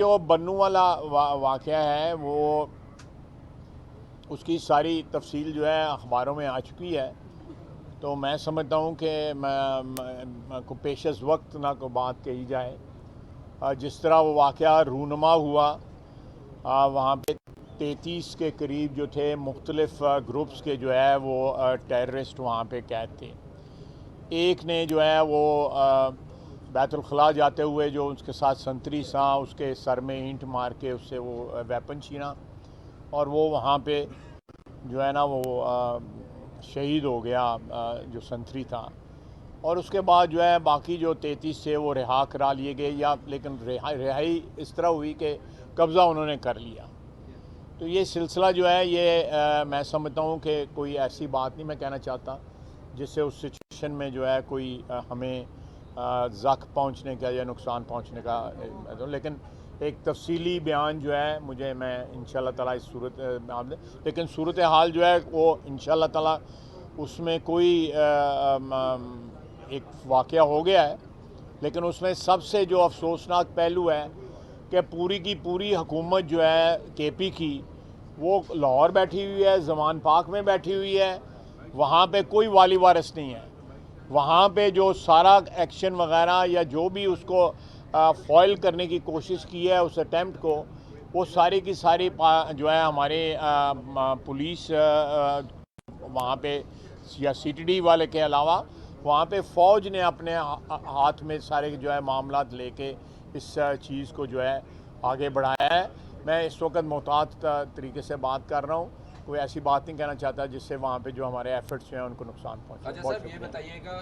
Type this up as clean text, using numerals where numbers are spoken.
जो बन्नू वाला वाक़या है वो उसकी सारी तफसील जो है अखबारों में आ चुकी है। तो मैं समझता हूँ कि मैं को पेशस वक्त ना को बात कही जाए। जिस तरह वो वाक़या रूनुमा हुआ, वहाँ पे 33 के करीब जो थे मुख्तलिफ ग्रुप्स के जो है वो टेररिस्ट वहाँ पे कैद थे। एक ने जो है वो बैतुल खला जाते हुए जो उसके साथ संतरी सा उसके सर में ईंट मार के उससे वो वेपन छीना और वो वहाँ पे जो है ना वो शहीद हो गया, जो संतरी था। और उसके बाद जो है बाकी जो 33 थे वो रिहा करा लिए गए, या लेकिन रिहाई इस तरह हुई कि कब्ज़ा उन्होंने कर लिया। तो ये सिलसिला जो है ये मैं समझता हूँ कि कोई ऐसी बात नहीं मैं कहना चाहता जिससे उस सिचुएशन में जो है कोई हमें ज़ख्म पहुँचने का या नुकसान पहुँचने का, लेकिन एक तफसीली बयान जो है मुझे मैं इंशाल्लाह ताला इस सूरत मामले, लेकिन सूरत हाल जो है वो इंशाल्लाह ताला उसमें कोई एक वाक़या हो गया है, लेकिन उसमें सबसे जो अफसोसनाक पहलू है कि पूरी की पूरी हुकूमत जो है केपी की वो लाहौर बैठी हुई है, ज़मान पाक में बैठी हुई है, वहाँ पे कोई वाली वारिस नहीं है। वहाँ पे जो सारा एक्शन वगैरह या जो भी उसको फॉइल करने की कोशिश की है उस अटैम्प्ट को, वो सारी की सारी जो है हमारे पुलिस वहाँ पे या सीटीडी वाले के अलावा वहाँ पे फ़ौज ने अपने हाथ में सारे जो है मामलात लेके इस चीज़ को जो है आगे बढ़ाया है। मैं इस वक्त मोहतात तरीके से बात कर रहा हूँ, कोई ऐसी बात नहीं कहना चाहता जिससे वहाँ पे जो हमारे एफर्ट्स हैं उनको नुकसान पहुँचे। अच्छा सर, ये बताइएगा